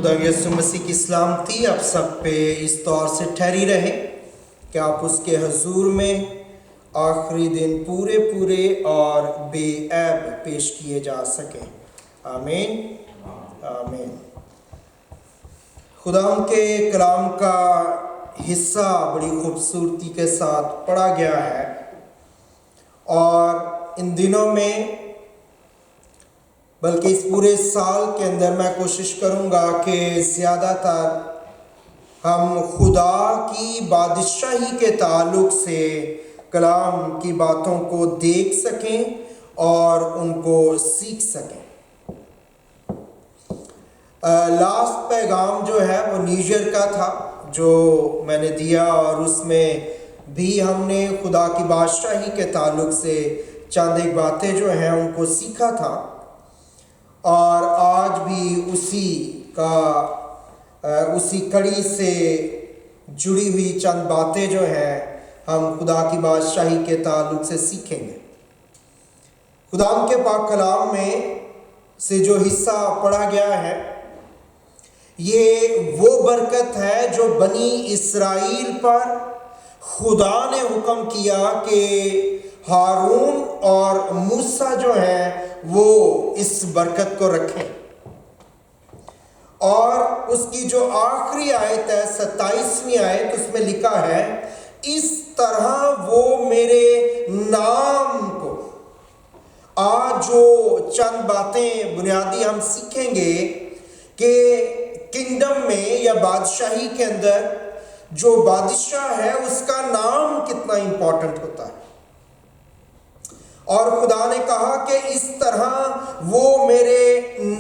خدا یسوع مسیح کی سلامتی آپ سب پہ اس طور سے ٹھہری رہے کہ آپ اس کے حضور میں آخری دن پورے اور بے عیب پیش کیے جا سکیں۔ آمین آمین۔ خدا ان کے کلام کا حصہ بڑی خوبصورتی کے ساتھ پڑھا گیا ہے، اور ان دنوں میں بلکہ اس پورے سال کے اندر میں کوشش کروں گا کہ زیادہ تر ہم خدا کی بادشاہی کے تعلق سے کلام کی باتوں کو دیکھ سکیں اور ان کو سیکھ سکیں۔ لاسٹ پیغام جو ہے وہ نیو ایئر کا تھا جو میں نے دیا، اور اس میں بھی ہم نے خدا کی بادشاہی کے تعلق سے چند ایک باتیں جو ہیں ان کو سیکھا تھا، اور آج بھی اسی کڑی سے جڑی ہوئی چند باتیں جو ہیں ہم خدا کی بادشاہی کے تعلق سے سیکھیں گے۔ خدا کے پاک کلام میں سے جو حصہ پڑھا گیا ہے، یہ وہ برکت ہے جو بنی اسرائیل پر خدا نے حکم کیا کہ ہارون اور موسیٰ جو ہیں وہ اس برکت کو رکھیں، اور اس کی جو آخری آیت ہے 27ویں آیت، اس میں لکھا ہے اس طرح وہ میرے نام کو۔ آج جو چند باتیں بنیادی ہم سیکھیں گے کہ کنگڈم میں یا بادشاہی کے اندر جو بادشاہ ہے اس کا نام کتنا امپورٹنٹ ہوتا ہے، اور خدا نے کہا کہ اس طرح وہ میرے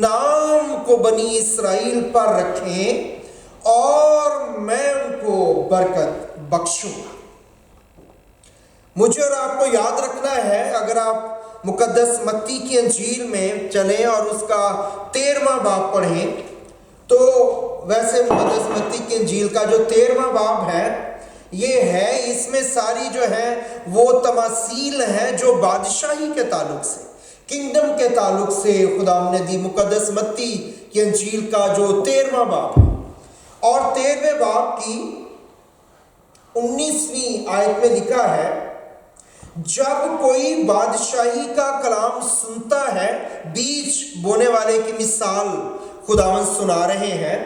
نام کو بنی اسرائیل پر رکھیں اور میں ان کو برکت بخشوں گا۔ مجھے اور آپ کو یاد رکھنا ہے، اگر آپ مقدس متی کی انجیل میں چلیں اور اس کا 13واں باب پڑھیں، تو ویسے مقدس متی کی انجیل کا جو 13واں باب ہے یہ ہے، اس میں ساری جو ہے وہ تماثیل ہیں جو بادشاہی کے تعلق سے، کنگڈم کے تعلق سے خدا نے دی۔ مقدس متی کی انجیل کا جو 13واں باب ہے، اور 13ویں باب کی 19ویں آیت میں لکھا ہے، جب کوئی بادشاہی کا کلام سنتا ہے، بیج بونے والے کی مثال خداوند سنا رہے ہیں،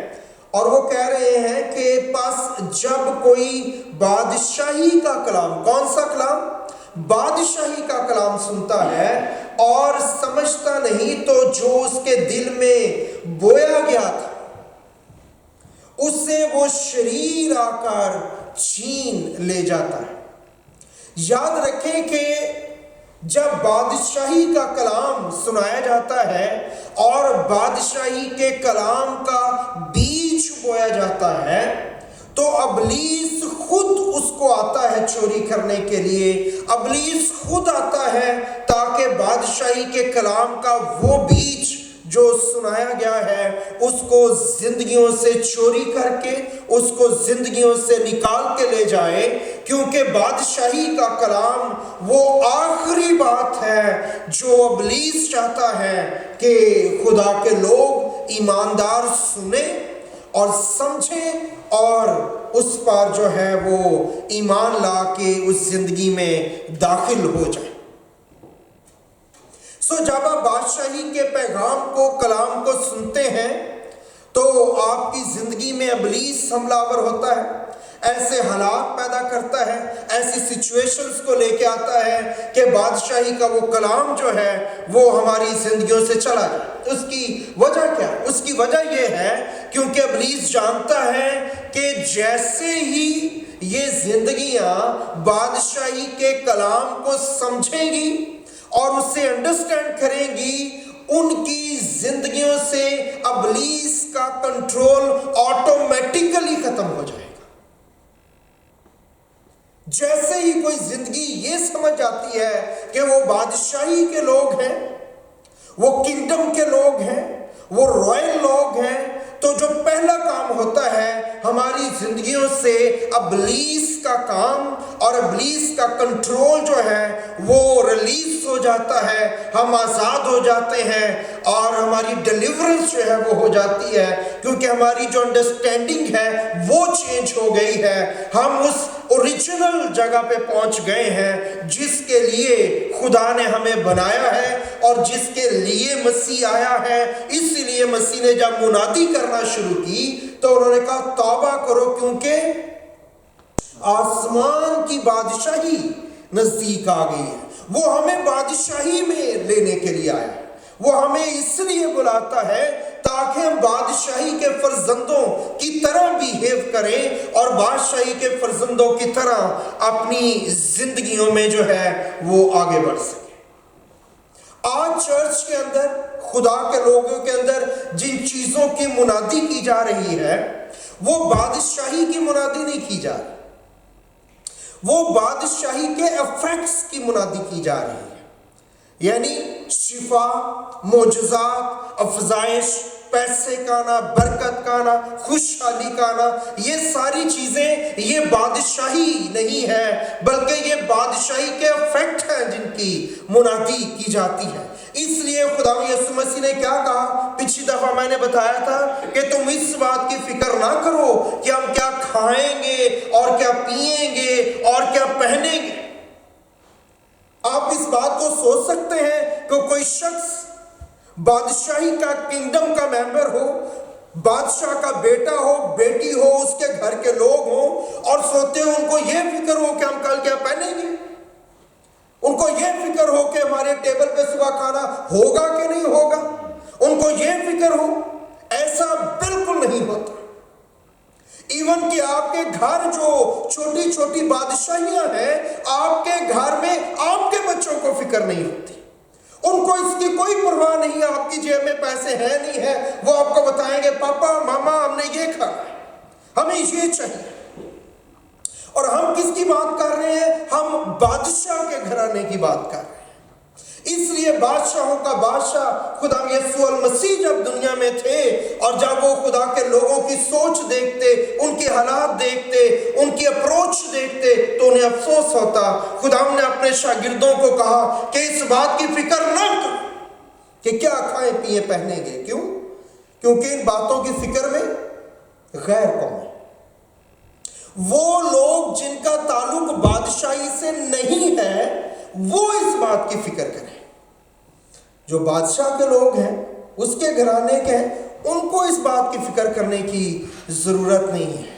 اور وہ کہہ رہے ہیں کہ پس جب کوئی بادشاہی کا کلام، کون سا کلام؟ بادشاہی کا کلام سنتا ہے اور سمجھتا نہیں، تو جو اس کے دل میں بویا گیا تھا اسے وہ شریر آ کر چھین لے جاتا ہے۔ یاد رکھیں کہ جب بادشاہی کا کلام سنایا جاتا ہے اور بادشاہی کے کلام کا بیج بویا جاتا ہے، تو ابلیس خود اس کو آتا ہے چوری کرنے کے لیے۔ ابلیس خود آتا ہے تاکہ بادشاہی کے کلام کا وہ بیج جو سنایا گیا ہے اس کو زندگیوں سے چوری کر کے، اس کو زندگیوں سے نکال کے لے جائے، کیونکہ بادشاہی کا کلام وہ آخری بات ہے جو ابلیس چاہتا ہے کہ خدا کے لوگ ایماندار سنیں اور سمجھیں اور اس پر جو ہے وہ ایمان لا کے اس زندگی میں داخل ہو جائے۔ جب آپ بادشاہی کے پیغام کو، کلام کو سنتے ہیں، تو آپ کی زندگی میں ابلیس حملہ آور ہوتا ہے، ایسے حالات پیدا کرتا ہے، ایسی سچویشنز کو لے کے آتا ہے کہ بادشاہی کا وہ کلام جو ہے وہ ہماری زندگیوں سے چلا جائے۔ اس کی وجہ کیا؟ اس کی وجہ یہ ہے کیونکہ ابلیس جانتا ہے کہ جیسے ہی یہ زندگیاں بادشاہی کے کلام کو سمجھیں گی اور اسے انڈرسٹینڈ کریں گی، ان کی زندگیوں سے ابلیس کا کنٹرول آٹومیٹیکلی ختم ہو جائے گا۔ جیسے ہی کوئی زندگی یہ سمجھ جاتی ہے کہ وہ بادشاہی کے لوگ ہیں، وہ کنگڈم کے لوگ ہیں، وہ رائل لوگ ہیں، تو جو پہلا کام ہوتا ہے ہماری زندگیوں سے ابلیس کا کام اور ابلیس کا کنٹرول جو ہے وہ ریلیز ہو جاتا ہے، ہم آزاد ہو جاتے ہیں اور ہماری ڈیلیورنس جو ہے وہ ہو جاتی ہے، کیونکہ ہماری جو انڈرسٹینڈنگ ہے وہ چینج ہو گئی ہے، ہم اس اوریجنل جگہ پہ پہنچ گئے ہیں جس کے لیے خدا نے ہمیں بنایا ہے اور جس کے لیے مسیح آیا ہے۔ اس لیے مسیح نے جب منادی کرنا شروع کی تو انہوں نے کہا توبہ کرو کیونکہ آسمان کی بادشاہی نزدیک آ گئی ہے۔ وہ ہمیں بادشاہی میں لینے کے لیے آیا ہے، وہ ہمیں اس لیے بلاتا ہے تاکہ ہم بادشاہی کے فرزندوں کی طرح بیہیو کریں اور بادشاہی کے فرزندوں کی طرح اپنی زندگیوں میں جو ہے وہ آگے بڑھ سکیں۔ آج چرچ کے اندر، خدا کے لوگوں کے اندر جن چیزوں کی منادی کی جا رہی ہے وہ بادشاہی کی منادی نہیں کی جا رہی، وہ بادشاہی کے ایفیکٹس کی منادی کی جا رہی ہے، یعنی شفا، معجزات، افزائش، پیسے کا آنا، برکت کا آنا، خوشحالی کا آنا، یہ ساری چیزیں یہ بادشاہی نہیں ہے بلکہ یہ بادشاہی کے ایفیکٹ ہیں جن کی منادی کی جاتی ہے۔ اس لیے خدا یسوع مسیح نے کیا کہا؟ پچھلی دفعہ میں نے بتایا تھا کہ تم اس بات کی فکر نہ کرو کہ ہم کیا کھائیں گے اور کیا پئیں گے اور کیا پہنیں گے۔ آپ اس بات کو سوچ سکتے ہیں کہ کوئی شخص بادشاہی کا کنگڈم کا ممبر ہو، بادشاہ کا بیٹا ہو، بیٹی ہو، اس کے گھر کے لوگ ہوں اور سوتے ہو ان کو یہ فکر ہو کہ ہم کل کیا پہنیں گے، ان کو یہ فکر ہو کہ ہمارے ٹیبل پہ صبح کھانا ہوگا کہ نہیں ہوگا، ان کو یہ فکر ہو۔ ایسا بالکل نہیں ہوتا۔ ایون کہ آپ کے گھر جو چھوٹی چھوٹی بادشاہیاں ہیں، آپ کے گھر میں آپ کے بچوں کو فکر نہیں ہوتی، ان کو اس کی کوئی پرواہ نہیں ہے آپ کی جیب میں پیسے ہیں نہیں ہے، وہ آپ کو بتائیں گے پاپا ماما ہم نے یہ کھانا ہے، ہمیں یہ چاہیے۔ اور ہم کس کی بات کر رہے ہیں؟ ہم بادشاہ کے گھرانے کی بات کر رہے ہیں۔ اس لیے بادشاہوں کا بادشاہ خدا یسوع المسیح جب دنیا میں تھے اور جب وہ خدا کے لوگوں کی سوچ دیکھتے، ان کے حالات دیکھتے، ان کی اپروچ دیکھتے تو انہیں افسوس ہوتا۔ خدا نے اپنے شاگردوں کو کہا کہ اس بات کی فکر نہ کرو کہ کیا کھائیں پیئیں پہنیں گے۔ کیوں؟ کیونکہ ان باتوں کی فکر میں غیر قوم ہے، وہ لوگ جن کا تعلق بادشاہی سے نہیں ہے وہ اس بات کی فکر کریں۔ جو بادشاہ کے لوگ ہیں، اس کے گھرانے کے ہیں، ان کو اس بات کی فکر کرنے کی ضرورت نہیں ہے،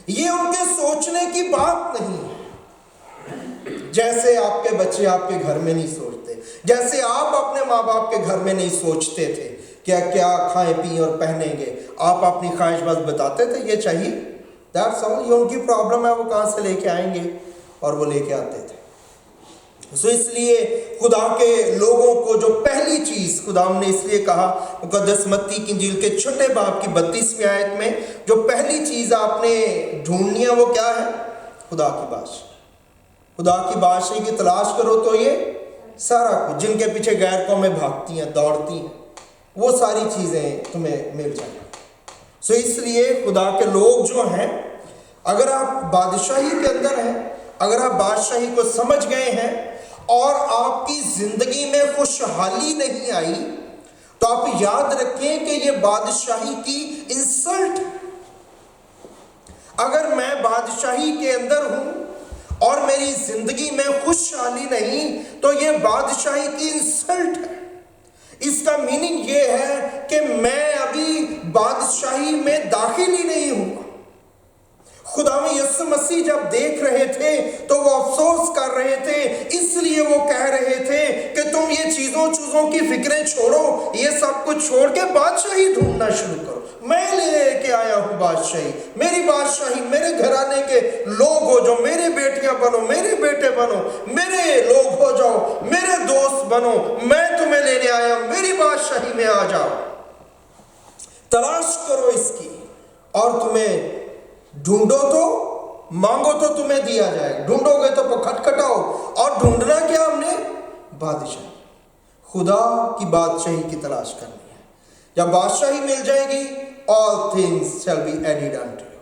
یہ ان کے سوچنے کی بات نہیں ہے۔ جیسے آپ کے بچے آپ کے گھر میں نہیں سوچتے، جیسے آپ اپنے ماں باپ کے گھر میں نہیں سوچتے تھے کیا کیا کھائیں پئیں اور پہنیں گے، آپ اپنی خواہش بس بتاتے تھے یہ چاہیے، دیٹس آل۔ یہ ان کی پرابلم ہے، وہ کہاں سے لے کے آئیں گے، اور وہ لے کے آتے تھے۔ اس لیے خدا کے لوگوں کو جو پہلی چیز خدا نے اس لیے کہا مقدس متی کی انجیل کے چھٹے باب کی 32ویں آیت میں، جو پہلی چیز آپ نے ڈھونڈنی ہے وہ کیا ہے؟ خدا کی بادشاہی۔ خدا کی بادشاہی کی تلاش کرو تو یہ سارا کچھ جن کے پیچھے غیر قومیں بھاگتی ہیں، دوڑتی ہیں، وہ ساری چیزیں تمہیں مل جائیں۔ اس لیے خدا کے لوگ جو ہیں، اگر آپ بادشاہی کے اندر ہیں، اگر آپ بادشاہی کو سمجھ گئے ہیں اور آپ کی زندگی میں خوشحالی نہیں آئی تو آپ یاد رکھیں کہ یہ بادشاہی کی انسلٹ۔ اگر میں بادشاہی کے اندر ہوں اور میری زندگی میں خوشحالی نہیں تو یہ بادشاہی کی انسلٹ ہے۔ اس کا میننگ یہ ہے کہ میں ابھی بادشاہی میں داخل ہی نہیں ہوں۔ خداوند یسوع مسیح جب دیکھ رہے تھے تو وہ افسوس کر رہے تھے، اس لیے وہ کہہ رہے تھے کہ تم یہ چیزوں کی فکریں چھوڑو، یہ سب کچھ چھوڑ کے بادشاہی ڈھونڈنا شروع کرو۔ میں لے کے آیا ہوں بادشاہی، میری بادشاہی، میرے گھرانے کے لوگ ہو جو میرے بیٹیاں بنو، میرے بیٹے بنو، میرے لوگ ہو جاؤ، میرے دوست بنو، میں تمہیں لینے آیا ہوں، میری بادشاہی میں آ جاؤ۔ تلاش کرو اس کی اور تمہیں ڈھونڈو تو مانگو تو تمہیں دیا جائے گا، ڈھونڈو گے تو کھٹکھٹاؤ۔ اور ڈھونڈنا کیا ہم نے؟ بادشاہی، خدا کی بادشاہی کی تلاش کرنی ہے۔ جب بادشاہی مل جائے گی all things shall be added unto you.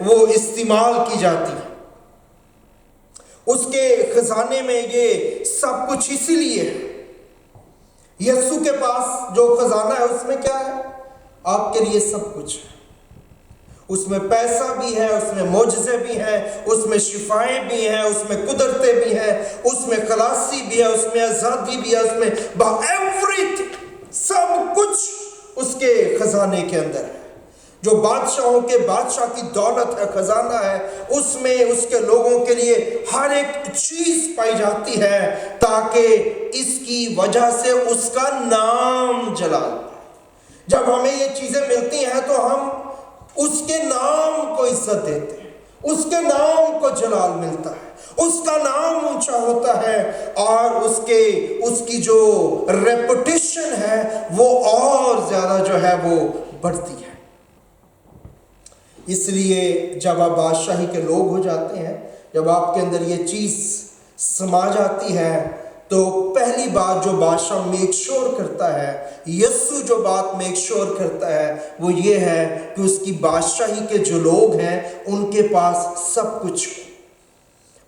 وہ استعمال کی جاتی ہیں۔ اس کے خزانے میں یہ سب کچھ اسی لیے ہے۔ یسوع کے پاس جو خزانہ ہے اس میں کیا ہے؟ آپ کے لیے سب کچھ ہے۔ اس میں پیسہ بھی ہے، اس میں معجزے بھی ہیں، اس میں شفائیں بھی ہیں، اس میں قدرتیں بھی ہیں، اس میں خلاصی بھی ہے، اس میں آزادی بھی ہے، اس میں ایوریتھنگ، سب کچھ اس کے خزانے کے اندر ہے۔ جو بادشاہوں کے بادشاہ کی دولت ہے، خزانہ ہے، اس میں اس کے لوگوں کے لیے ہر ایک چیز پائی جاتی ہے تاکہ اس کی وجہ سے اس کا نام جلال پائے۔ جب ہمیں یہ چیزیں ملتی ہیں تو ہم اس کے نام کو عزت دیتے ہیں، اس کے نام کو جلال ملتا ہے، اس کا نام اونچا ہوتا ہے، اور اس کی جو ریپوٹیشن ہے وہ اور زیادہ جو ہے وہ بڑھتی ہے۔ اس لیے جب آپ بادشاہی کے لوگ ہو جاتے ہیں، جب آپ کے اندر یہ چیز سما جاتی ہے، تو پہلی بات جو بادشاہ میک شور کرتا ہے، یسوع جو بات میک شور کرتا ہے وہ یہ ہے کہ اس کی بادشاہی کے جو لوگ ہیں ان کے پاس سب کچھ ہو،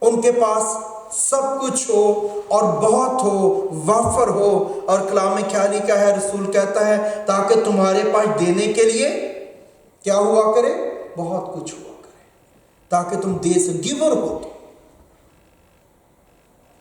ان کے پاس سب کچھ ہو اور بہت ہو، وافر ہو۔ اور کلام خیالی کا ہے، رسول کہتا ہے تاکہ تمہارے پاس دینے کے لیے کیا ہوا کرے؟ بہت کچھ ہوا کرے، تاکہ تم دے سے گیور ہو۔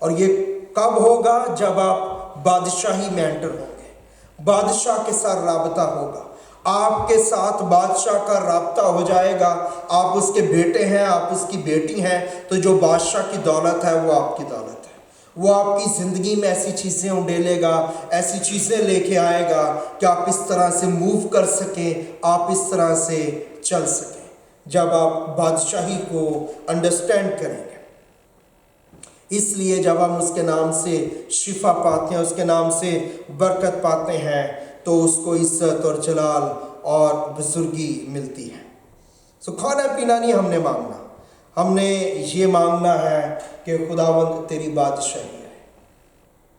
اور یہ کب ہوگا؟ جب آپ بادشاہی میں انٹر ہوں گے، بادشاہ کے ساتھ رابطہ ہوگا، آپ کے ساتھ بادشاہ کا رابطہ ہو جائے گا۔ آپ اس کے بیٹے ہیں، آپ اس کی بیٹی ہیں، تو جو بادشاہ کی دولت ہے وہ آپ کی دولت ہے۔ وہ آپ کی زندگی میں ایسی چیزیں انڈیلے گا، ایسی چیزیں لے کے آئے گا کہ آپ اس طرح سے موو کر سکیں، آپ اس طرح سے چل سکیں جب آپ بادشاہی کو انڈرسٹینڈ کریں گے۔ اس لیے جب ہم اس کے نام سے شفا پاتے ہیں، اس کے نام سے برکت پاتے ہیں، تو اس کو عزت اور جلال اور بزرگی ملتی ہے۔ کھانا پینا نہیں ہم نے مانگنا، ہم نے یہ مانگنا ہے کہ خداوند تیری بادشاہی ہے۔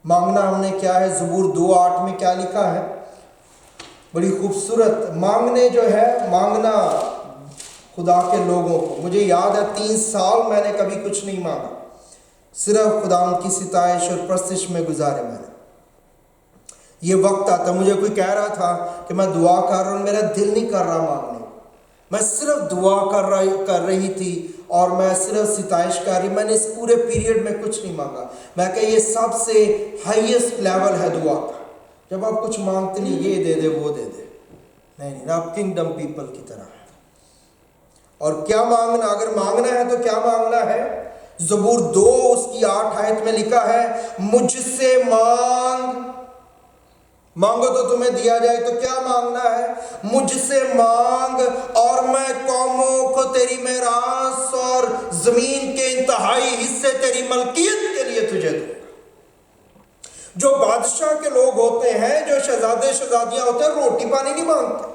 مانگنا ہم نے کیا ہے؟ زبور 2:8 میں کیا لکھا ہے؟ بڑی خوبصورت مانگنے جو ہے، مانگنا خدا کے لوگوں کو۔ مجھے یاد ہے 3 سال میں نے کبھی کچھ نہیں مانگا، صرف خداوند کی ستائش اور پرستش میں گزارے میں نے۔ یہ وقت آتا، مجھے کوئی کہہ رہا تھا کہ میں دعا کر رہا ہوں، میرا دل نہیں کر رہا مانگنے کو، میں صرف دعا کر رہی تھی اور میں صرف ستائش کر رہی۔ میں نے اس پورے پیریڈ میں کچھ نہیں مانگا۔ میں کہ یہ سب سے ہائیسٹ لیول ہے دعا کا، جب آپ کچھ مانگتے نہیں یہ دے دے وہ دے دے، نہیں، آپ کنگڈم پیپل کی طرح ہیں۔ اور کیا مانگنا؟ اگر مانگنا ہے تو کیا مانگنا ہے؟ زبور 2 اس کی 8 آیت میں لکھا ہے، مجھ سے مانگو تو تمہیں دیا جائے۔ تو کیا مانگنا ہے؟ مجھ سے مانگ اور میں قوموں کو تیری میراث اور زمین کے انتہائی حصے تیری ملکیت کے لیے تجھے دوں گا۔ جو بادشاہ کے لوگ ہوتے ہیں، جو شہزادے شہزادیاں ہوتے ہیں، روٹی پانی نہیں مانگتے،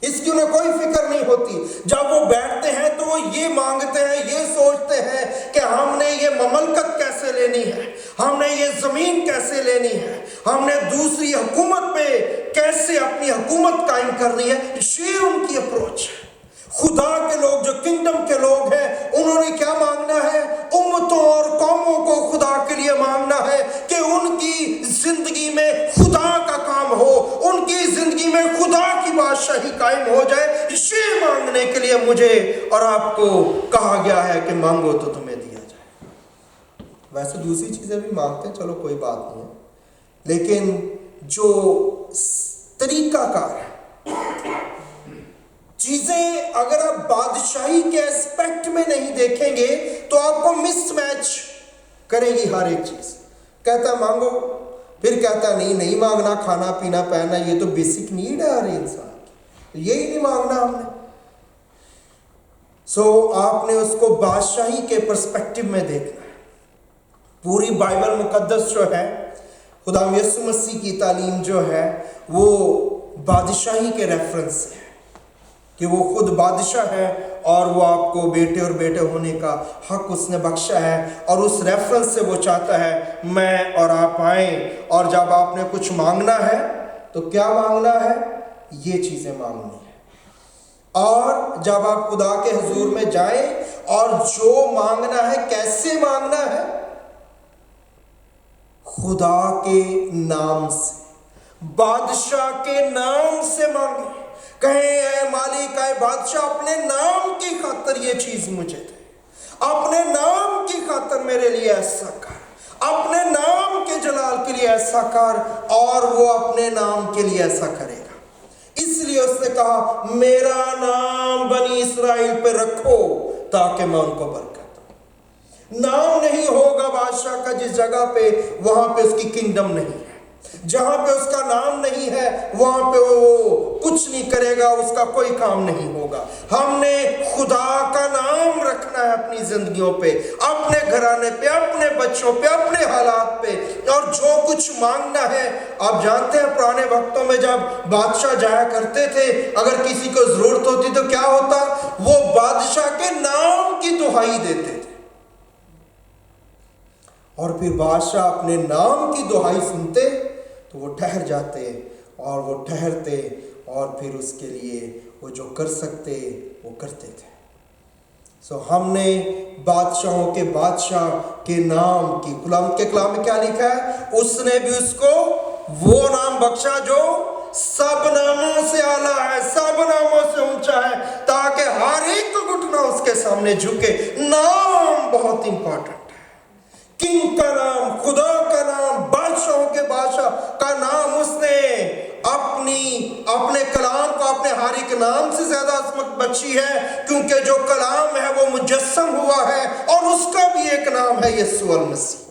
اس کی انہیں کوئی فکر نہیں ہوتی۔ جب وہ بیٹھتے ہیں تو وہ یہ مانگتے ہیں، یہ سوچتے ہیں کہ ہم نے یہ مملکت کیسے لینی ہے، ہم نے یہ زمین کیسے لینی ہے، ہم نے دوسری حکومت پہ کیسے اپنی حکومت قائم کرنی ہے۔ یہ ان کی اپروچ ہے۔ خدا کے لوگ جو کنگڈم کے لوگ ہیں، انہوں نے کیا مانگنا ہے؟ امتوں اور قوموں کو خدا کے لیے مانگنا ہے کہ ان کی زندگی میں خدا کا کام ہو، ان کی زندگی میں خدا کی بادشاہی قائم ہو جائے۔ یہ مانگنے کے لیے مجھے اور آپ کو کہا گیا ہے کہ مانگو تو تمہیں دیا جائے۔ ویسے دوسری چیزیں بھی مانگتے ہیں، چلو کوئی بات نہیں ہے، لیکن جو طریقہ کار ہے، چیزیں اگر آپ بادشاہی کے اسپیکٹ میں نہیں دیکھیں گے تو آپ کو مس میچ کرے گی ہر ایک چیز۔ کہتا ہے مانگو، پھر کہتا ہے نہیں مانگنا، کھانا پینا پہننا یہ تو بیسک نیڈ ہے ہر انسان کی، یہی نہیں مانگنا ہم نے۔ آپ نے اس کو بادشاہی کے پرسپیکٹو میں دیکھنا ہے۔ پوری بائبل مقدس جو ہے، خدا یسوع مسیح کی تعلیم جو ہے وہ بادشاہی کے ریفرنس سے ہے کہ وہ خود بادشاہ ہے اور وہ آپ کو بیٹے اور بیٹے ہونے کا حق اس نے بخشا ہے، اور اس ریفرنس سے وہ چاہتا ہے میں اور آپ آئیں، اور جب آپ نے کچھ مانگنا ہے تو کیا مانگنا ہے؟ یہ چیزیں مانگنی ہے۔ اور جب آپ خدا کے حضور میں جائیں اور جو مانگنا ہے کیسے مانگنا ہے؟ خدا کے نام سے، بادشاہ کے نام سے مانگیں۔ کہیں اے مالک، اے بادشاہ، اپنے نام کی خاطر یہ چیز مجھے دے، اپنے نام کی خاطر میرے لیے ایسا کر، اپنے نام کے جلال کے لیے ایسا کر، اور وہ اپنے نام کے لیے ایسا کرے گا۔ اس لیے اس نے کہا میرا نام بنی اسرائیل پہ رکھو تاکہ میں ان کو برکت دوں۔ نام نہیں ہوگا بادشاہ کا جس جگہ پہ، وہاں پہ اس کی کنگڈم نہیں ہے۔ جہاں پہ اس کا نام نہیں ہے وہاں پہ وہ کچھ نہیں کرے گا، اس کا کوئی کام نہیں ہوگا۔ ہم نے خدا کا نام رکھنا ہے اپنی زندگیوں پہ، اپنے گھرانے پہ، اپنے بچوں پہ، اپنے حالات پہ، اور جو کچھ مانگنا ہے۔ آپ جانتے ہیں پرانے وقتوں میں جب بادشاہ جایا کرتے تھے، اگر کسی کو ضرورت ہوتی تو کیا ہوتا؟ وہ بادشاہ کے نام کی دہائی دیتے تھے، اور پھر بادشاہ اپنے نام کی دہائی سنتے تو وہ ٹھہر جاتے، اور وہ ٹھہرتے، اور پھر اس کے لیے وہ جو کر سکتے وہ کرتے تھے۔ ہم نے بادشاہوں کے بادشاہ کے نام کی، کلام کے کلام میں کیا لکھا ہے؟ اس نے بھی اس کو وہ نام بخشا جو سب ناموں سے اعلیٰ ہے، سب ناموں سے اونچا ہے، تاکہ ہر ایک کو گھٹنا اس کے سامنے جھکے۔ نام بہت امپورٹنٹ ہے۔ کنگ کا نام، خدا کا نام، بادشاہوں کے بادشاہ کا نام، اس نے اپنے کلام کو اپنے ہر ایک نام سے زیادہ عظمت بخشی ہے، کیونکہ جو کلام ہے وہ مجسم ہوا ہے، اور اس کا بھی ایک نام ہے یسوع المسیح۔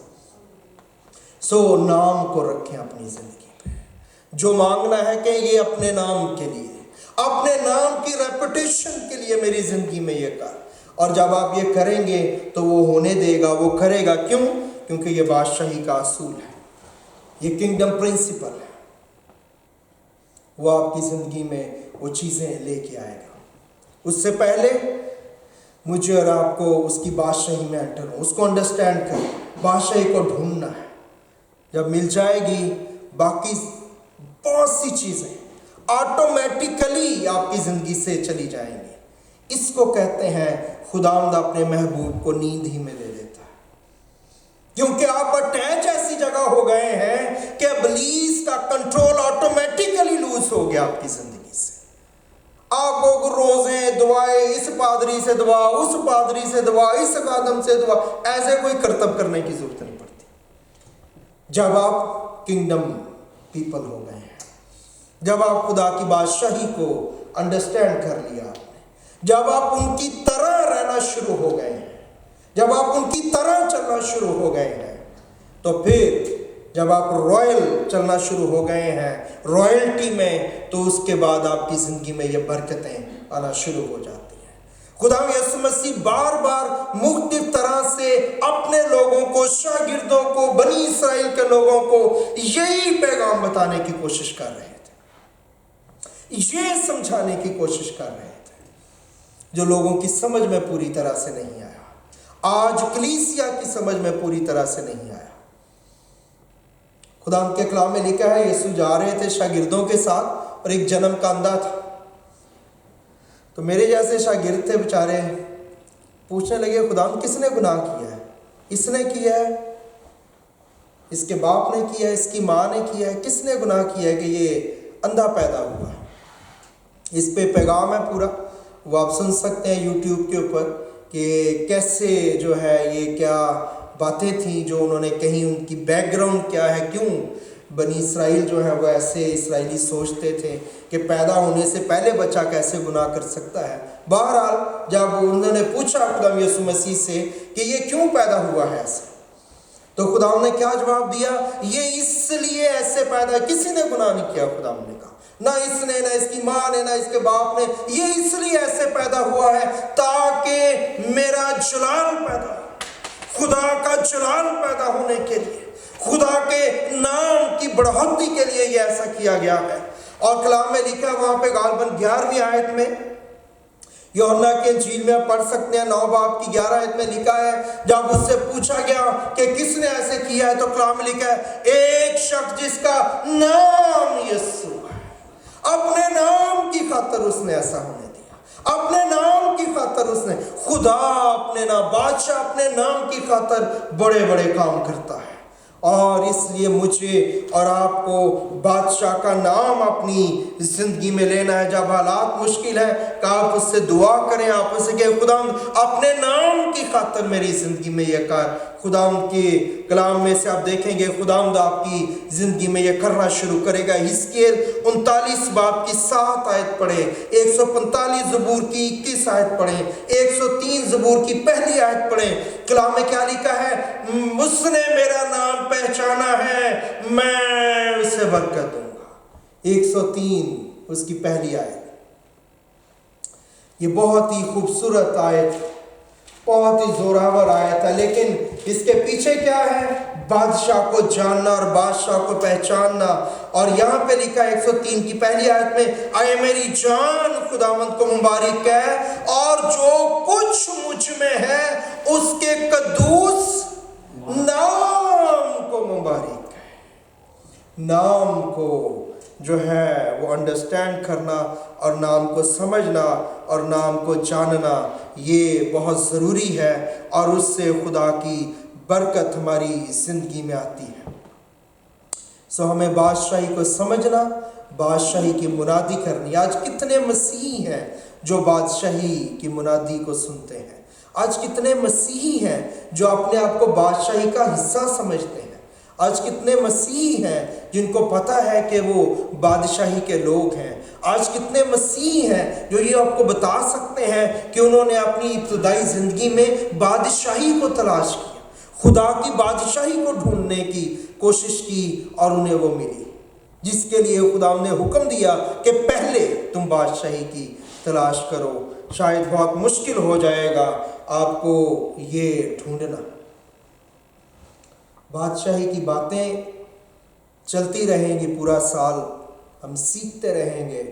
نام کو رکھیں اپنی زندگی پہ۔ جو مانگنا ہے کہ یہ اپنے نام کے لیے، اپنے نام کی ریپوٹیشن کے لیے میری زندگی میں یہ کر، اور جب آپ یہ کریں گے تو وہ ہونے دے گا، وہ کرے گا۔ کیوں؟ کیونکہ یہ بادشاہی کا اصول ہے، یہ کنگڈم پرنسپل ہے۔ وہ آپ کی زندگی میں وہ چیزیں لے کے آئے گا۔ اس سے پہلے مجھے اور آپ کو اس کی بادشاہی میں انٹر ہو، اس کو انڈرسٹینڈ کریں، بادشاہی کو ڈھونڈنا ہے۔ جب مل جائے گی، باقی بہت سی چیزیں آٹومیٹیکلی آپ کی زندگی سے چلی جائیں گی۔ اس کو کہتے ہیں خداوند اپنے محبوب کو نیند ہی میں دے دیتا ہے، کیونکہ آپ اٹیچ ایسی جگہ ہو گئے ہیں کہ ابلیس کا کنٹرول آٹومیٹیکلی لوز ہو گیا آپ کی زندگی سے۔ آپ کو روزیں، دعائیں، اس پادری سے دعا، اس پادری سے دعا، اس خادم سے دعا، ایسے کوئی کرتب کرنے کی ضرورت نہیں پڑتی جب آپ کنگڈم پیپل ہو گئے ہیں، جب آپ خدا کی بادشاہی کو انڈرسٹینڈ کر لیا آپ نے، جب آپ ان کی طرح رہنا شروع ہو گئے ہیں، جب آپ ان کی طرح چلنا شروع ہو گئے ہیں، تو پھر جب آپ رائل چلنا شروع ہو گئے ہیں رائلٹی میں، تو اس کے بعد آپ کی زندگی میں یہ برکتیں آنا شروع ہو جاتی ہیں۔ خدا یسوع مسیح بار بار مختلف طرح سے اپنے لوگوں کو، شاگردوں کو، بنی اسرائیل کے لوگوں کو یہی پیغام بتانے کی کوشش کر رہے تھے، یہ سمجھانے کی کوشش کر رہے تھے، جو لوگوں کی سمجھ میں پوری طرح سے نہیں آیا، آج کلیسیا کی سمجھ میں پوری طرح سے نہیں آیا۔ خدا کے کلام میں لکھا ہے یسوع جا رہے تھے شاگردوں کے ساتھ، اور ایک جنم کا اندھا تھا، تو میرے جیسے شاگرد تھے بیچارے، پوچھنے لگے خدا کس نے گناہ کیا ہے؟ اس نے کیا ہے، اس کے باپ نے کیا ہے، اس کی ماں نے کیا ہے، کس نے گناہ کیا ہے کہ یہ اندھا پیدا ہوا؟ اس پہ پیغام ہے پورا، وہ آپ سن سکتے ہیں یوٹیوب کے اوپر، کہ کیسے جو ہے یہ کیا باتیں تھیں جو انہوں نے کہیں، ان کی بیک گراؤنڈ کیا ہے، کیوں بنی اسرائیل جو ہے وہ ایسے اسرائیلی سوچتے تھے کہ پیدا ہونے سے پہلے بچہ کیسے گناہ کر سکتا ہے۔ بہرحال جب انہوں نے پوچھا خدا یسوع مسیح سے کہ یہ کیوں پیدا ہوا ہے ایسے، تو خدا نے کیا جواب دیا؟ یہ اس لیے ایسے پیدا، کسی نے گناہ نہیں کیا، خدا نے کہا، نہ اس نے، نہ اس کی ماں نے، نہ اس کے باپ نے، یہ اس لیے ایسے پیدا ہوا ہے تاکہ میرا جلال پیدا ہو، خدا کا جلال پیدا ہونے کے لیے، خدا کے نام کی بڑھوتی کے لیے یہ ایسا کیا گیا ہے۔ اور کلام میں لکھا ہے وہاں پہ غالباً 11ویں آیت میں، یوحنا کے انجیل میں آپ پڑھ سکتے ہیں 9 باب کی 11 آیت میں لکھا ہے، جب اس سے پوچھا گیا کہ کس نے ایسے کیا ہے، تو کلام میں لکھا ہے ایک شخص جس کا نام یسوع ہے، اپنے نام کی خاطر اس نے ایسا ہونے دیا، اپنے نام کی خاطر اس نے، خدا اپنے نام، بادشاہ اپنے نام کی خاطر بڑے بڑے کام کرتا ہے۔ اور اس لیے مجھے اور آپ کو بادشاہ کا نام اپنی زندگی میں لینا ہے۔ جب حالات مشکل ہے کہ آپ اس سے دعا کریں، آپ اس سے کہ خدا اپنے نام کی خاطر میری زندگی میں یہ کر۔ خدا کے کلام میں سے آپ دیکھیں گے خدا آپ کی زندگی میں یہ کرنا شروع کرے گا۔ حزقیل 39 باب کی 7 آیت پڑھیں، 145 زبور کی 21 آیت پڑھیں، 103 زبور کی پہلی آیت پڑھیں۔ کلام میں کیا لکھا ہے؟ اس نے میرا نام پہچانا ہے، میں اسے برکت دوں گا۔ 103 اس کی پہلی آیت۔ یہ بہت ہی خوبصورت آیت، بہت ہی زوراور آیت ہے، لیکن اس کے پیچھے کیا ہے؟ بادشاہ کو جاننا اور بادشاہ کو پہچاننا۔ اور یہاں پہ لکھا ہے 103 کی پہلی آیت میں، اے میری جان خداوند کو مبارک ہے، اور جو کچھ مجھ میں ہے اس کے قدوس نام کو مبارک ہے۔ نام کو جو ہے وہ انڈرسٹینڈ کرنا اور نام کو سمجھنا اور نام کو جاننا یہ بہت ضروری ہے، اور اس سے خدا کی برکت ہماری زندگی میں آتی ہے۔ سو ہمیں بادشاہی کو سمجھنا، بادشاہی کی منادی کرنی۔ آج کتنے مسیحی ہیں جو بادشاہی کی منادی کو سنتے ہیں؟ آج کتنے مسیحی ہیں جو اپنے آپ کو بادشاہی کا حصہ سمجھتے ہیں؟ آج کتنے مسیحی ہیں جن کو پتہ ہے کہ وہ بادشاہی کے لوگ ہیں؟ آج کتنے مسیحی ہیں جو یہ آپ کو بتا سکتے ہیں کہ انہوں نے اپنی ابتدائی زندگی میں بادشاہی کو تلاش کیا، خدا کی بادشاہی کو ڈھونڈنے کی کوشش کی اور انہیں وہ ملی، جس کے لیے خدا نے حکم دیا کہ پہلے تم بادشاہی کی تلاش کرو۔ شاید بہت مشکل ہو جائے گا آپ کو یہ ڈھونڈنا۔ بادشاہی کی باتیں چلتی رہیں گی پورا سال، ہم سیکھتے رہیں گے،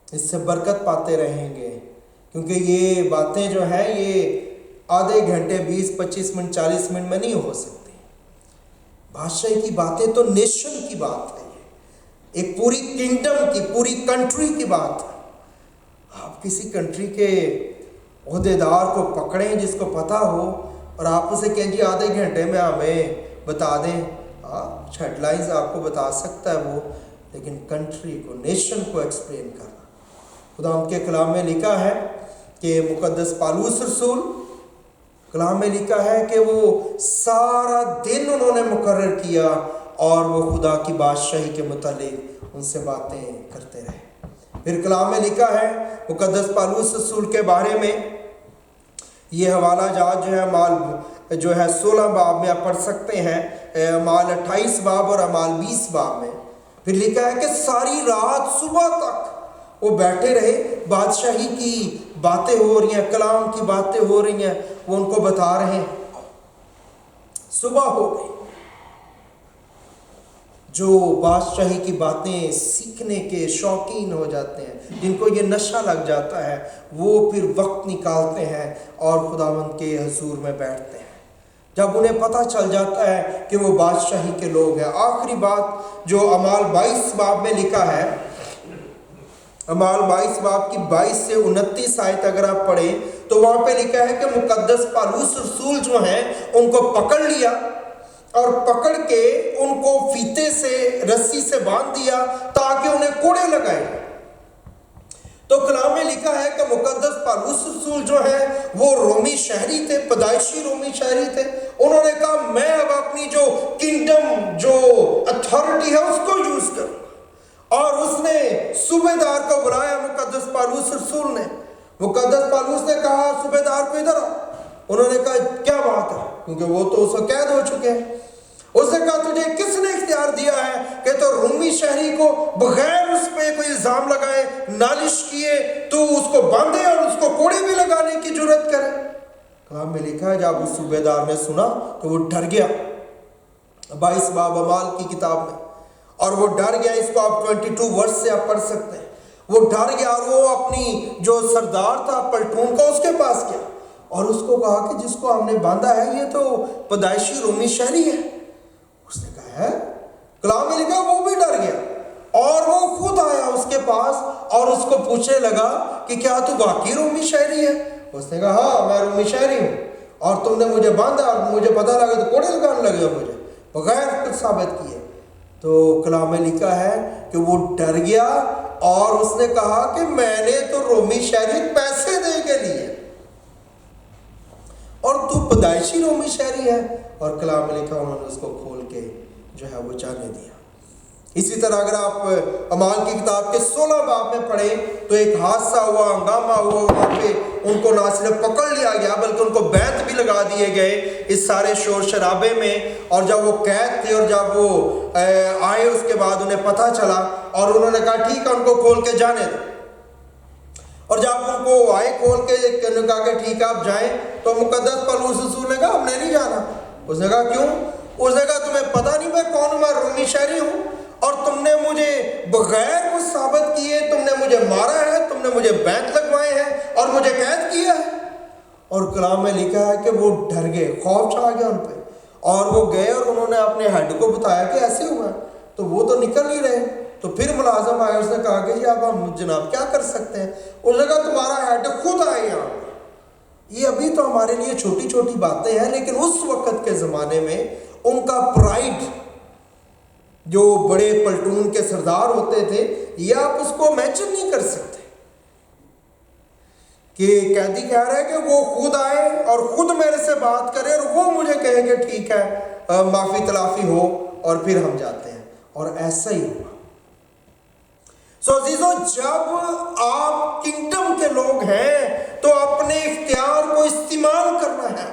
اس سے برکت پاتے رہیں گے، کیونکہ یہ باتیں جو ہیں یہ آدھے گھنٹے 20-25 منٹ 40 منٹ میں نہیں ہو سکتی۔ بادشاہی کی باتیں تو نیشن کی بات ہے، یہ ایک پوری کنگڈم کی، پوری کنٹری کی بات ہے۔ آپ کسی کنٹری کے عہدیدار کو پکڑیں جس کو پتہ ہو اور آپ اسے کہیں جی آدھے گھنٹے میں ہمیں بتا دیں، ہیڈ لائنز آپ کو بتا سکتا ہے وہ، لیکن کنٹری کو، نیشن کو ایکسپلین کرنا۔ خدا ان کے کلام میں لکھا ہے کہ مقدس پالوس رسول، کلام میں لکھا ہے کہ وہ سارا دن انہوں نے مقرر کیا اور وہ خدا کی بادشاہی کے متعلق ان سے باتیں کرتے رہے۔ پھر کلام میں لکھا ہے مقدس پالوس رسول کے بارے میں، یہ حوالہ جات جو ہے مال جو ہے 16 باب میں آپ پڑھ سکتے ہیں، مال 28 باب اور امال 20 باب میں۔ پھر لکھا ہے کہ ساری رات صبح تک وہ بیٹھے رہے، بادشاہی کی باتیں ہو رہی ہیں، کلام کی باتیں ہو رہی ہیں، وہ ان کو بتا رہے ہیں۔ صبح ہو گئی۔ جو بادشاہی کی باتیں سیکھنے کے شوقین ہو جاتے ہیں، جن کو یہ نشہ لگ جاتا ہے، وہ پھر وقت نکالتے ہیں اور خداوند کے حضور میں بیٹھتے ہیں۔ جب انہیں پتہ چل جاتا ہے کہ وہ بادشاہی کے لوگ ہیں۔ آخری بات جو امال 22 باب میں لکھا ہے، امال 22 باب کی 22 سے 29 آیت اگر آپ پڑھیں تو وہاں پہ لکھا ہے کہ مقدس پالوس رسول جو ہیں ان کو پکڑ لیا اور پکڑ کے ان کو فیتے سے، رسی سے باندھ دیا تاکہ انہیں کوڑے لگائے۔ تو کلام میں لکھا ہے کہ مقدس پالوس رسول جو ہے وہ رومی شہری تھے، پیدائشی رومی شہری تھے۔ انہوں نے کہا میں اب اپنی جو کنگڈم، جو اتھارٹی ہے اس کو یوز کروں، اور اس نے صوبے دار کو بلایا، مقدس پالوس رسول نے۔ مقدس پالوس نے کہا صوبے دار کو ادھر آؤ۔ انہوں نے کہا کیا بات ہے، کیونکہ وہ تو اس کو قید ہو چکے ہیں۔ اس نے کہا تجھے کس نے اختیار دیا ہے کہ تو رومی شہری کو بغیر اس پہ کوئی الزام لگائے، نالش کیے، تو اس کو باندھے اور اس کو کوڑے بھی لگانے کی جرات کرے؟ کلام میں لکھا ہے جب اس صوبے دار نے سنا تو وہ ڈر گیا، 22 باب امال کی کتاب میں، اور وہ ڈر گیا۔ اس کو آپ 22 ورس سے آپ پڑھ سکتے ہیں۔ وہ ڈر گیا اور وہ اپنی جو سردار تھا پلٹون کا، اس کے پاس گیا اور اس کو کہا کہ جس کو ہم نے باندھا ہے یہ تو پیدائشی رومی شہری ہے۔ اس نے کہا ہے، کلام میں لکھا وہ بھی ڈر گیا اور وہ خود آیا اس کے پاس اور اس کو پوچھنے لگا کہ کیا تو واقعی رومی شہری ہے؟ اس نے کہا ہاں میں رومی شہری ہوں، اور تم نے مجھے باندھا اور مجھے پتہ لگا تو کوڑے لگانے لگے ہو مجھے بغیر کچھ ثابت کیے۔ تو کلام میں لکھا ہے کہ وہ ڈر گیا اور اس نے کہا کہ میں نے تو رومی شہریت پیسے دے کے لیے، اور تو پیدائشی رومی شہری ہے۔ اور کلام میں لکھا انہوں نے اس کو کھول کے جو ہے وہ جانے دیا۔ اسی طرح اگر آپ اعمال کی کتاب کے 16 باب میں پڑھیں تو ایک حادثہ ہوا، ہنگامہ ہوا، وہاں پہ ان کو نہ صرف پکڑ لیا گیا بلکہ ان کو بیعت بھی لگا دیے گئے اس سارے شور شرابے میں۔ اور جب وہ قید تھے اور جب وہ آئے اس کے بعد انہیں پتہ چلا اور انہوں نے کہا ٹھیک ہے ان کو کھول کے جانے دو۔ اور جب ان کو آئے کھول کے کہا کہ ٹھیک ہے آپ جائیں، تو مقدس پولس رسول نے کہا ہم نے نہیں جانا۔ اس نے کہا کیوں؟ اس نے کہا تمہیں پتہ نہیں میں کون ہوں؟ میں رومی شہری ہوں، اور تم نے مجھے بغیر کچھ ثابت کیے تم نے مجھے مارا ہے، تم نے مجھے بیعت لگوائے ہیں اور مجھے قید کیا ہے۔ اور کلام میں لکھا ہے کہ وہ ڈر گئے، خوف چھا گیا ان پہ، اور وہ گئے اور انہوں نے اپنے ہیڈ کو بتایا کہ ایسے ہوا ہے، تو وہ تو نکل نہیں رہے۔ تو پھر ملازم آیا، اس نے کہا کہ جی اب ہم جناب کیا کر سکتے ہیں؟ اس نے کہا تمہارا ہیڈ خود آئے یہاں۔ یہ ابھی تو ہمارے لیے چھوٹی چھوٹی باتیں ہیں، لیکن اس وقت کے زمانے میں ان کا پرائڈ، جو بڑے پلٹون کے سردار ہوتے تھے، یہ آپ اس کو امیجن نہیں کر سکتے کہ قیدی کہہ رہے کہ وہ خود آئے اور خود میرے سے بات کرے اور وہ مجھے کہیں کہ ٹھیک ہے معافی تلافی ہو، اور پھر ہم جاتے ہیں۔ اور ایسا ہی ہوا۔ سو عزیزو، جب آپ کنگڈم کے لوگ ہیں تو اپنے اختیار کو استعمال کرنا ہے۔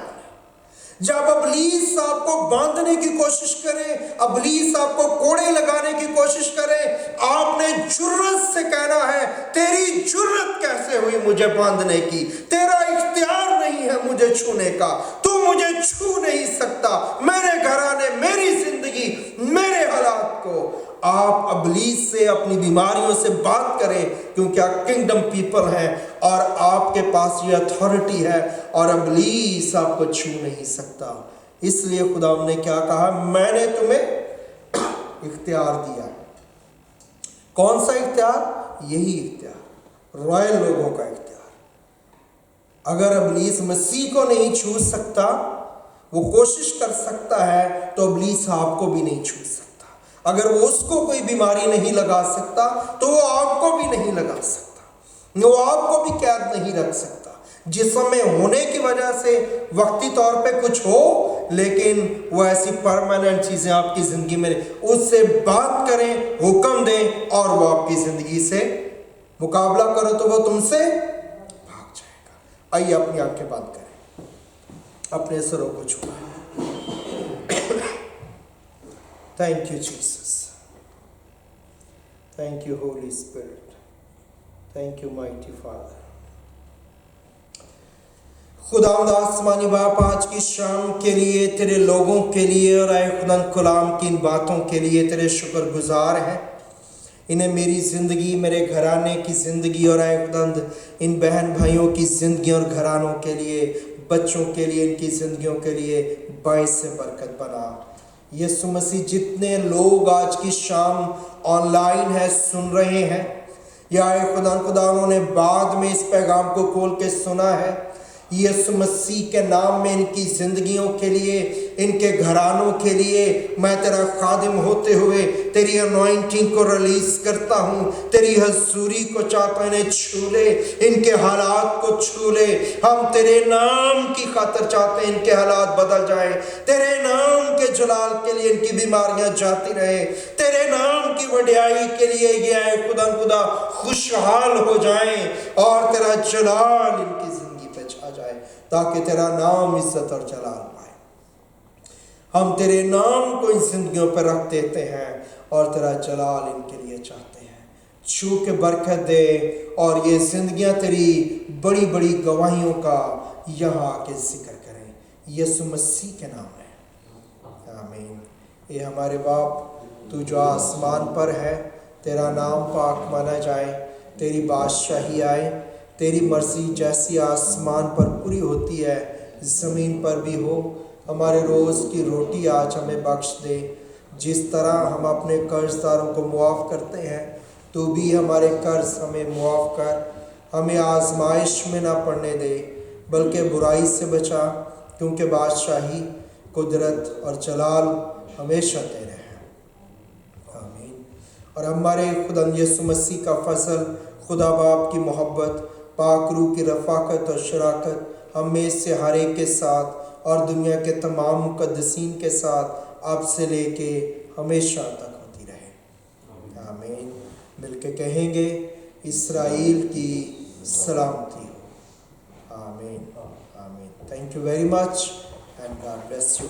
جب ابلیس آپ کو باندھنے کی کوشش کرے، ابلیس آپ کو کوڑے لگانے کی کوشش کرے، آپ نے جرت سے کہنا ہے تیری جرت کیسے ہوئی مجھے باندھنے کی؟ تیرا اختیار نہیں ہے مجھے چھونے کا، تو مجھے چھو نہیں سکتا، میرے گھرانے، میری زندگی، میرے حالات کو۔ آپ ابلیس سے اپنی بیماریوں سے بات کریں، کیونکہ آپ کنگڈم پیپل ہیں اور آپ کے پاس یہ اتھارٹی ہے، اور ابلیس آپ کو چھو نہیں سکتا۔ اس لیے خدا نے کیا کہا؟ میں نے تمہیں اختیار دیا۔ کون سا اختیار؟ یہی اختیار، رائل لوگوں کا اختیار۔ اگر ابلیس مسیح کو نہیں چھو سکتا، وہ کوشش کر سکتا ہے، تو ابلیس آپ کو بھی نہیں چھو سکتا۔ اگر وہ اس کو کوئی بیماری نہیں لگا سکتا تو وہ آپ کو بھی نہیں لگا سکتا، وہ آپ کو بھی قید نہیں رکھ سکتا۔ جسم میں ہونے کی وجہ سے وقتی طور پہ کچھ ہو، لیکن وہ ایسی پرماننٹ چیزیں آپ کی زندگی میں، اس سے بات کریں، حکم دیں، اور وہ آپ کی زندگی سے مقابلہ کرو تو وہ تم سے بھاگ جائے گا۔ آئیے اپنی آنکھیں بند کریں، اپنے سروں کو چھوائیں۔ Thank you, Jesus. Thank you, Holy Spirit. Thank you, mighty Father. خداوند آسمانی باپ، آج کی شام کے لیے، تیرے لوگوں کے لیے اور اے خداوند کلام کی ان باتوں کے لیے تیرے شکر گزار ہیں۔ انہیں میری زندگی، میرے گھرانے کی زندگی، اور اے خداوند ان بہن بھائیوں کی زندگی اور گھرانوں کے لیے، بچوں کے لیے، ان کی زندگیوں کے لیے باعث برکت بنا۔ یسوع مسیح، جتنے لوگ آج کی شام آن لائن ہے، سن رہے ہیں، یا اے خدا انہوں نے بعد میں اس پیغام کو کھول کے سنا ہے، یسوع مسیح کے نام میں ان کی زندگیوں کے لیے، ان کے گھرانوں کے لیے میں تیرا خادم ہوتے ہوئے تیری انوائنٹنگ کو ریلیز کرتا ہوں۔ تیری حضوری کو چاہتا ہوں، انہیں چھو لے، ان کے حالات کو چھو لے۔ ہم تیرے نام کی خاطر چاہتے ہیں ان کے حالات بدل جائیں، تیرے نام کے جلال کے لیے ان کی بیماریاں جاتی رہیں، تیرے نام کی وڈیائی کے لیے یہ اے خدا خوشحال ہو جائیں، اور تیرا جلال ان کی زندگی پہ چھا جائے، تاکہ تیرا نام عزت اور جلال پائے۔ ہم تیرے نام کو ان زندگیوں پہ رکھ دیتے ہیں اور تیرا جلال ان کے لیے چاہتے ہیں۔ چھو کے برکت دے، اور یہ زندگیاں تیری بڑی بڑی گواہیوں کا یہاں آ کے ذکر کریں، یسوع مسیح کے نام میں، آمین۔ اے ہمارے باپ، تو جو آسمان پر ہے، تیرا نام پاک مانا جائے، تیری بادشاہی آئے، تیری مرضی جیسی آسمان پر پوری ہوتی ہے زمین پر بھی ہو۔ ہمارے روز کی روٹی آج ہمیں بخش دے، جس طرح ہم اپنے قرض داروں کو معاف کرتے ہیں، تو بھی ہمارے قرض ہمیں معاف کر، ہمیں آزمائش میں نہ پڑنے دے بلکہ برائی سے بچا، کیونکہ بادشاہی، قدرت اور جلال ہمیشہ تیرے ہیں، آمین۔ اور ہمارے خدا یسوع مسیح کا فضل، خدا باپ کی محبت، پاک روح کی رفاقت اور شراکت ہم میں سے ہر ایک کے ساتھ اور دنیا کے تمام مقدسین کے ساتھ اب سے لے کے ہمیشہ تک ہوتی رہے، آمین۔ مل کے کہیں گے، اسرائیل کی سلامتی ہو، آمین، آمین۔ Thank you very much and God bless you.